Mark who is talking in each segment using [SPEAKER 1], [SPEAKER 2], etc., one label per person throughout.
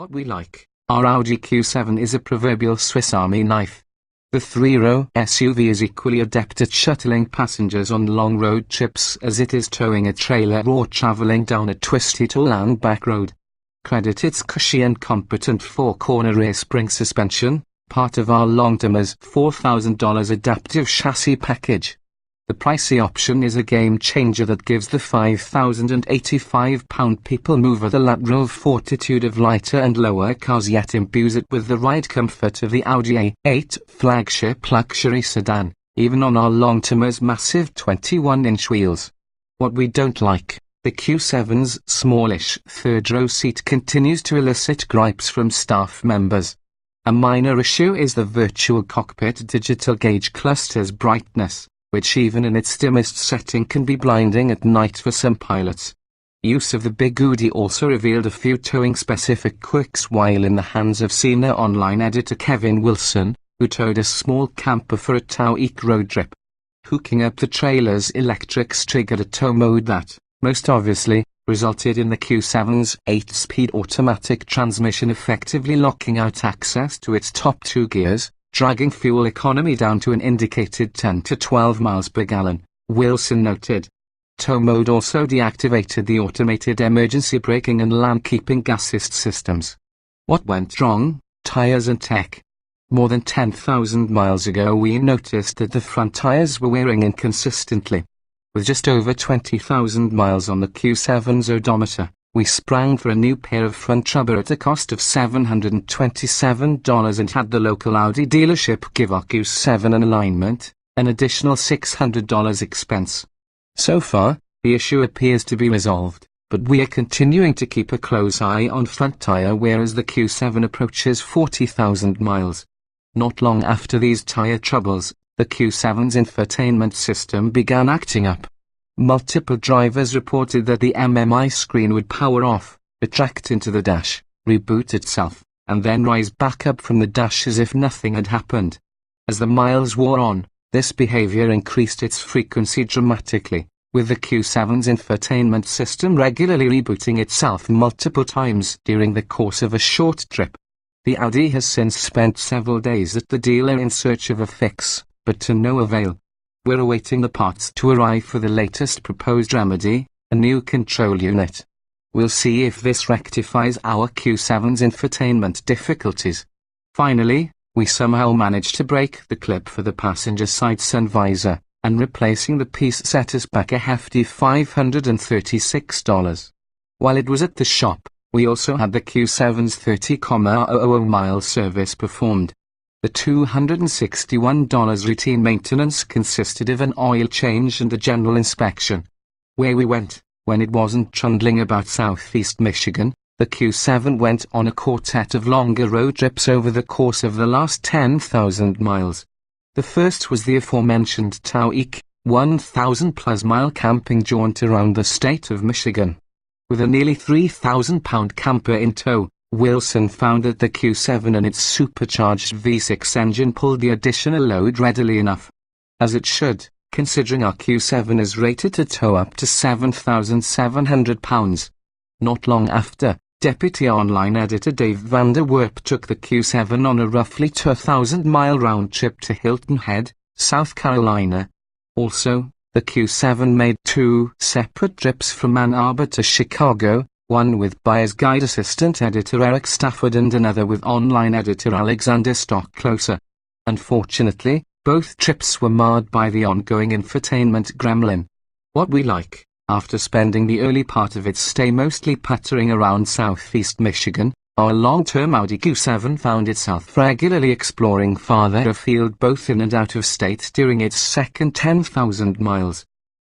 [SPEAKER 1] What we like, our Audi Q7 is a proverbial Swiss Army knife. The three-row SUV is equally adept at shuttling passengers on long road trips as it is towing a trailer or traveling down a twisty two-lane back road. Credit its cushy and competent four-corner rear spring suspension, part of our long-term's $4,000 adaptive chassis package. The pricey option is a game-changer that gives the £5,085 people mover the lateral fortitude of lighter and lower cars, yet imbues it with the ride comfort of the Audi A8 flagship luxury sedan, even on our long-term's massive 21-inch wheels. What we don't like, the Q7's smallish third-row seat continues to elicit gripes from staff members. A minor issue is the virtual cockpit digital gauge cluster's brightness, which even in its dimmest setting can be blinding at night for some pilots. Use of the Big Audi also revealed a few towing-specific quirks while in the hands of senior online editor Kevin Wilson, who towed a small camper for a Touareg road trip. Hooking up the trailer's electrics triggered a tow mode that, most obviously, resulted in the Q7's 8-speed automatic transmission effectively locking out access to its top two gears, dragging fuel economy down to an indicated 10 to 12 miles per gallon, Wilson noted. Tow mode also deactivated the automated emergency braking and lane-keeping assist systems. What went wrong? Tires and tech. More than 10,000 miles ago we noticed that the front tires were wearing inconsistently. With just over 20,000 miles on the Q7's odometer, we sprang for a new pair of front rubber at a cost of $727 and had the local Audi dealership give our Q7 an alignment, an additional $600 expense. So far, the issue appears to be resolved, but we are continuing to keep a close eye on front tire wear as the Q7 approaches 40,000 miles. Not long after these tire troubles, the Q7's infotainment system began acting up. Multiple drivers reported that the MMI screen would power off, retract into the dash, reboot itself, and then rise back up from the dash as if nothing had happened. As the miles wore on, this behavior increased its frequency dramatically, with the Q7's infotainment system regularly rebooting itself multiple times during the course of a short trip. The Audi has since spent several days at the dealer in search of a fix, but to no avail. We're awaiting the parts to arrive for the latest proposed remedy, a new control unit. We'll see if this rectifies our Q7's infotainment difficulties. Finally, we somehow managed to break the clip for the passenger side sun visor, and replacing the piece set us back a hefty $536. While it was at the shop, we also had the Q7's 30,000 mile service performed. The $261 routine maintenance consisted of an oil change and a general inspection. Where we went, when it wasn't trundling about southeast Michigan, the Q7 went on a quartet of longer road trips over the course of the last 10,000 miles. The first was the aforementioned Touareg, 1,000-plus mile camping jaunt around the state of Michigan. With a nearly 3,000-pound camper in tow, Wilson found that the Q7 and its supercharged V6 engine pulled the additional load readily enough. As it should, considering our Q7 is rated to tow up to 7,700 pounds. Not long after, Deputy Online Editor Dave Vander Werp took the Q7 on a roughly 2,000-mile round trip to Hilton Head, South Carolina. Also, the Q7 made 2 separate trips from Ann Arbor to Chicago, one with Buyer's Guide assistant editor Eric Stafford and another with online editor Alexander Stockcloser. Unfortunately, both trips were marred by the ongoing infotainment gremlin. What we like, after spending the early part of its stay mostly pattering around southeast Michigan, our long-term Audi Q7 found itself regularly exploring farther afield both in and out of state during its second 10,000 miles.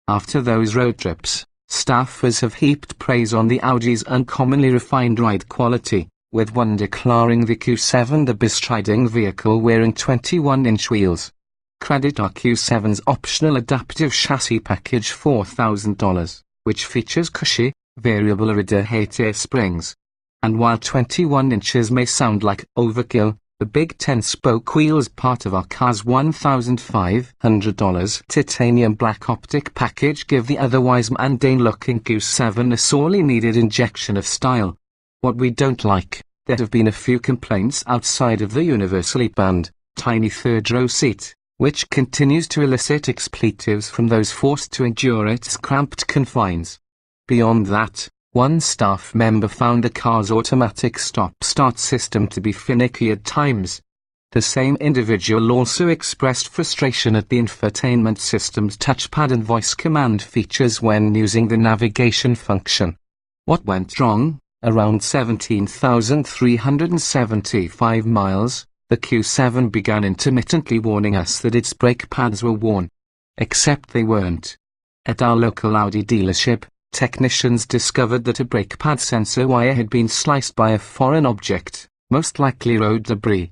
[SPEAKER 1] After those road trips, staffers have heaped praise on the Audi's uncommonly refined ride quality, with one declaring the Q7 the bestriding vehicle wearing 21-inch wheels. Credit our Q7's optional adaptive chassis package $4,000, which features cushy, variable radiator springs. And while 21 inches may sound like overkill, the big 10-spoke wheels part of our car's $1,500 titanium black optic package give the otherwise mundane-looking Q7 a sorely needed injection of style. What we don't like, There have been a few complaints outside of the universally banned, tiny third-row seat, which continues to elicit expletives from those forced to endure its cramped confines. Beyond that, one staff member found the car's automatic stop-start system to be finicky at times. The same individual also expressed frustration at the infotainment system's touchpad and voice command features when using the navigation function. What went wrong? Around 17,375 miles, the Q7 began intermittently warning us that its brake pads were worn. Except they weren't. At our local Audi dealership, technicians discovered that a brake pad sensor wire had been sliced by a foreign object, most likely road debris.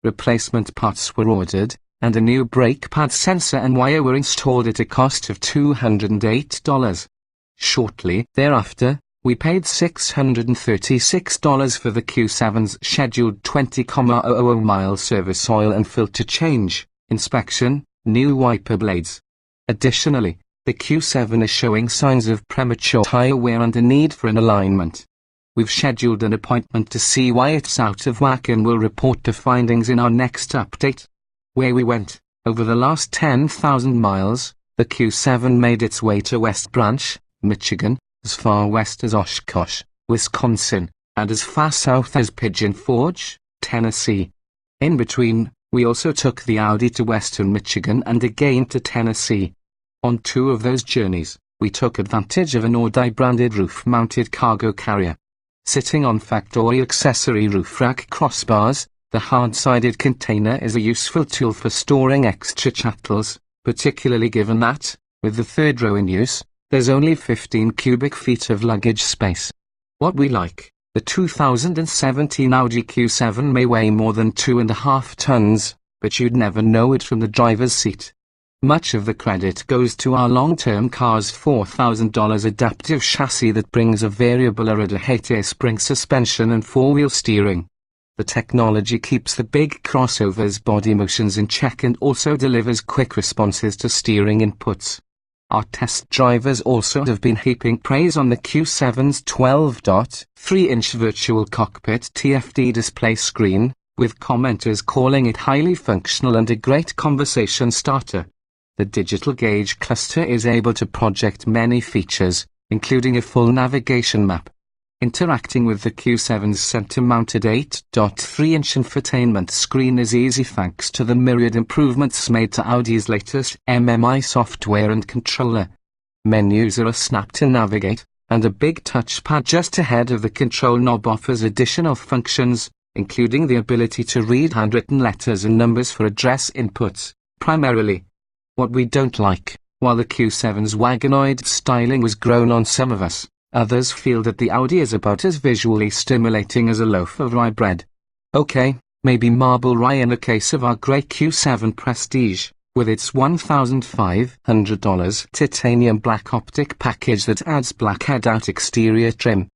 [SPEAKER 1] Replacement parts were ordered, and a new brake pad sensor and wire were installed at a cost of $208. Shortly thereafter, we paid $636 for the Q7's scheduled 20,000-mile service oil and filter change, inspection, new wiper blades. Additionally, the Q7 is showing signs of premature tire wear and a need for an alignment. We've scheduled an appointment to see why it's out of whack and will report the findings in our next update. Where we went, over the last 10,000 miles, the Q7 made its way to West Branch, Michigan, as far west as Oshkosh, Wisconsin, and as far south as Pigeon Forge, Tennessee. In between, we also took the Audi to western Michigan and again to Tennessee. On two of those journeys, we took advantage of an Audi-branded roof-mounted cargo carrier. Sitting on factory accessory roof rack crossbars, the hard-sided container is a useful tool for storing extra chattels, particularly given that, with the third row in use, there's only 15 cubic feet of luggage space. What we like, the 2017 Audi Q7 may weigh more than 2.5 tons, but you'd never know it from the driver's seat. Much of the credit goes to our long-term car's $4,000 adaptive chassis that brings a variable Aerodehate spring suspension and four-wheel steering. The technology keeps the big crossover's body motions in check and also delivers quick responses to steering inputs. Our test drivers also have been heaping praise on the Q7's 12.3-inch virtual cockpit TFT display screen, with commenters calling it highly functional and a great conversation starter. The digital gauge cluster is able to project many features, including a full navigation map. Interacting with the Q7's center-mounted 8.3-inch infotainment screen is easy thanks to the myriad improvements made to Audi's latest MMI software and controller. Menus are a snap to navigate, and a big touchpad just ahead of the control knob offers additional functions, including the ability to read handwritten letters and numbers for address inputs, primarily. What we don't like, while the Q7's wagonoid styling was grown on some of us, others feel that the Audi is about as visually stimulating as a loaf of rye bread. Okay, maybe marble rye in the case of our grey Q7 Prestige, with its $1,500 titanium black optic package that adds black head-out exterior trim.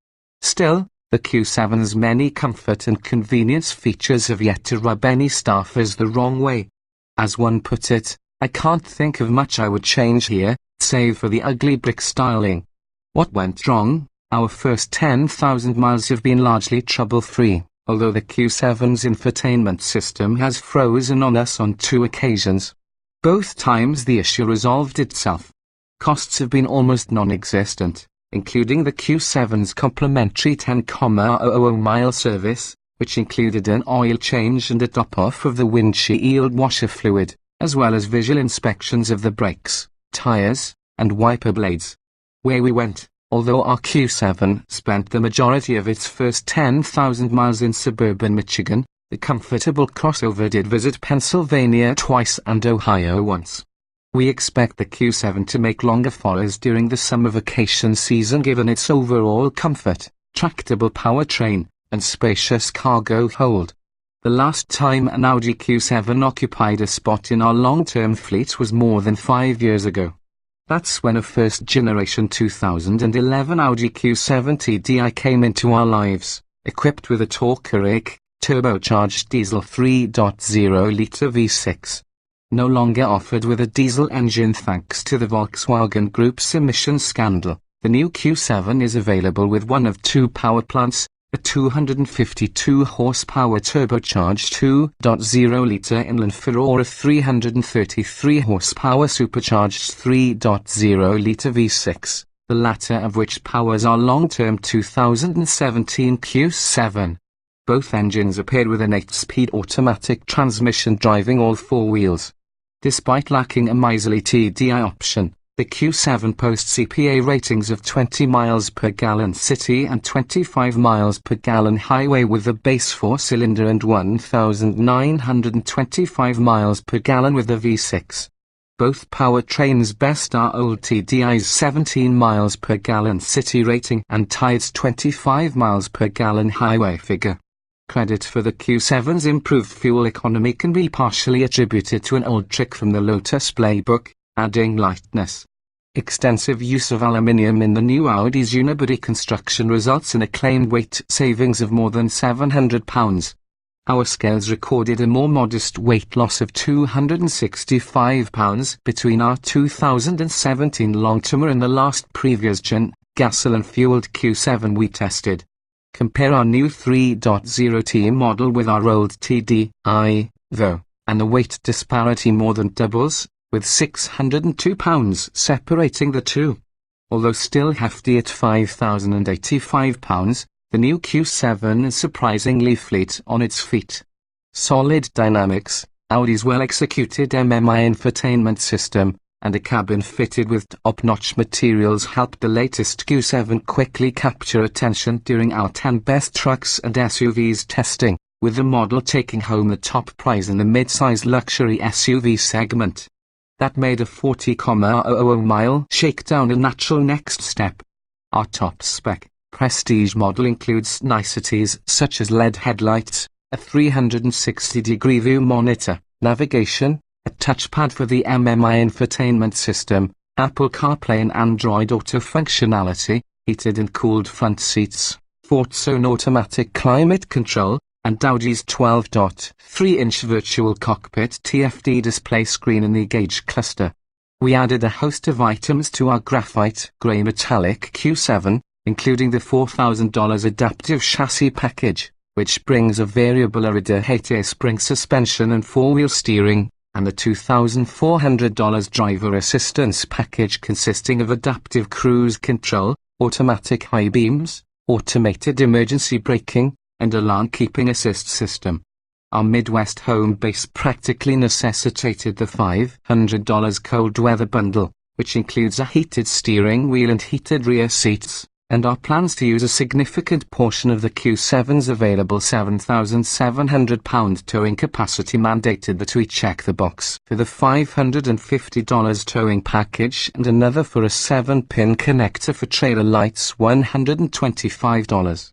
[SPEAKER 1] Still, the Q7's many comfort and convenience features have yet to rub any staffers the wrong way. As one put it, I can't think of much I would change here, save for the ugly brick styling. What went wrong? Our first 10,000 miles have been largely trouble-free, although the Q7's infotainment system has frozen on us on 2 occasions. Both times the issue resolved itself. Costs have been almost non-existent, including the Q7's complimentary 10,000-mile service, which included an oil change and a top-off of the windshield washer fluid, as well as visual inspections of the brakes, tires, and wiper blades. Where we went, although our Q7 spent the majority of its first 10,000 miles in suburban Michigan, the comfortable crossover did visit Pennsylvania twice and Ohio once. We expect the Q7 to make longer follows during the summer vacation season given its overall comfort, tractable powertrain, and spacious cargo hold. The last time an Audi Q7 occupied a spot in our long-term fleet was more than 5 years ago. That's when a first-generation 2011 Audi Q7 TDI came into our lives, equipped with a Touareg, turbocharged diesel 3.0-litre V6. No longer offered with a diesel engine thanks to the Volkswagen Group's emissions scandal, the new Q7 is available with one of 2 power plants, a 252 horsepower turbocharged 2.0-litre inline four or a 333 horsepower supercharged 3.0-litre V6, the latter of which powers our long-term 2017 Q7. Both engines appeared with an 8-speed automatic transmission driving all four wheels. Despite lacking a miserly TDI option, the Q7 posts EPA ratings of 20 miles per gallon city and 25 miles per gallon highway with a base 4-cylinder and 1,925 miles per gallon with a V6. Both powertrains best our old TDI's 17 miles per gallon city rating and Tide's 25 miles per gallon highway figure. Credit for the Q7's improved fuel economy can be partially attributed to an old trick from the Lotus playbook, adding lightness. Extensive use of aluminium in the new Audi's unibody construction results in a claimed weight savings of more than 700 pounds. Our scales recorded a more modest weight loss of 265 pounds between our 2017 Longtimer and the last previous-gen, gasoline-fueled Q7 we tested. Compare our new 3.0T model with our old TDI, though, and the weight disparity more than doubles, with 602 pounds separating the two. Although still hefty at 5,085 pounds, the new Q7 is surprisingly fleet on its feet. Solid dynamics, Audi's well-executed MMI infotainment system, and a cabin fitted with top-notch materials helped the latest Q7 quickly capture attention during our 10 Best Trucks and SUVs testing, with the model taking home the top prize in the mid-size luxury SUV segment. That made a 40,000-mile shakedown a natural next step. Our top-spec, prestige model includes niceties such as LED headlights, a 360-degree view monitor, navigation, a touchpad for the MMI infotainment system, Apple CarPlay and Android Auto functionality, heated and cooled front seats, fourth-zone automatic climate control, and Audi's 12.3-inch virtual cockpit TFT display screen in the gauge cluster. We added a host of items to our graphite grey metallic Q7, including the $4,000 adaptive chassis package, which brings a variable Airride spring suspension and four-wheel steering, and the $2,400 driver assistance package consisting of adaptive cruise control, automatic high beams, automated emergency braking, and a lane keeping assist system. Our Midwest home base practically necessitated the $500 cold weather bundle, which includes a heated steering wheel and heated rear seats, and our plans to use a significant portion of the Q7's available £7,700 towing capacity mandated that we check the box for the $550 towing package and another for a 7-pin connector for trailer lights $125.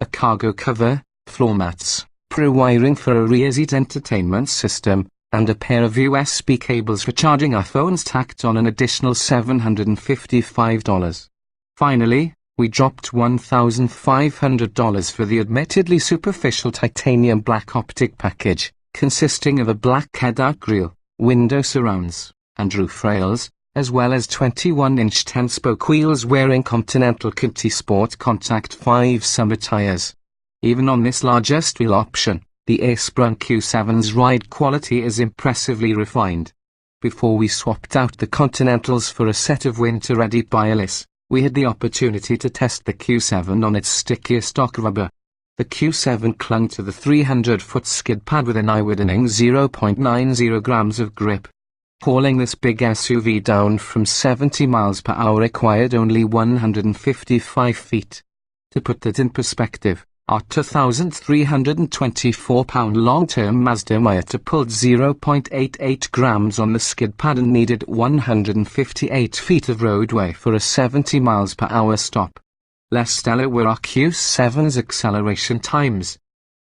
[SPEAKER 1] A cargo cover, floor mats, pro-wiring for a rear seat entertainment system, and a pair of USB cables for charging our phones tacked on an additional $755. Finally, we dropped $1,500 for the admittedly superficial titanium black optic package, consisting of a black head-out grille, window surrounds, and roof rails, as well as 21-inch 10-spoke wheels wearing Continental Conti Sport Contact 5 summer tires. Even on this largest wheel option, the air-sprung Q7's ride quality is impressively refined. Before we swapped out the Continentals for a set of winter-ready Biolis, we had the opportunity to test the Q7 on its stickier stock rubber. The Q7 clung to the 300-foot skid pad with an eye-widening 0.90 grams of grip. Hauling this big SUV down from 70 miles per hour required only 155 feet. To put that in perspective, our 2,324-pound long-term Mazda Miata pulled 0.88 grams on the skid pad and needed 158 feet of roadway for a 70 miles per hour stop. Less stellar were our Q7's acceleration times.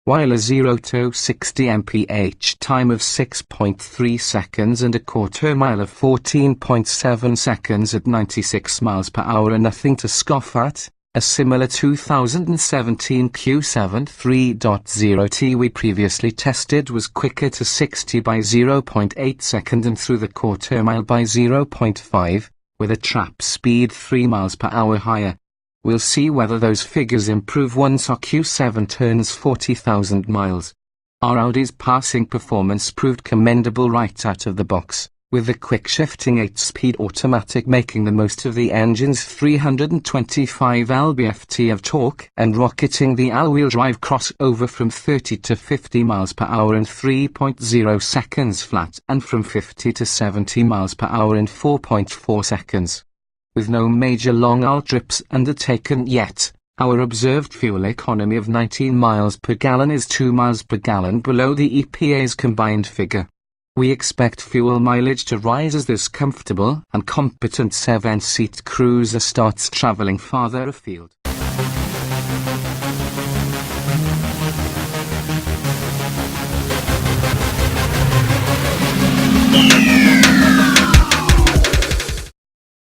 [SPEAKER 1] While a 0 to 60 mph time of 6.3 seconds and a quarter mile of 14.7 seconds at 96 miles per hour are nothing to scoff at, a similar 2017 Q7 3.0T we previously tested was quicker to 60 by 0.8 second and through the quarter mile by 0.5, with a trap speed 3 miles per hour higher. We'll see whether those figures improve once our Q7 turns 40,000 miles. Our Audi's passing performance proved commendable right out of the box, with the quick-shifting 8-speed automatic making the most of the engine's 325 lb-ft of torque and rocketing the all-wheel drive crossover from 30 to 50 miles per hour in 3.0 seconds flat and from 50 to 70 miles per hour in 4.4 seconds. With no major long-haul trips undertaken yet, our observed fuel economy of 19 miles per gallon is 2 miles per gallon below the EPA's combined figure. We expect fuel mileage to rise as this comfortable and competent 7-seat cruiser starts traveling farther afield.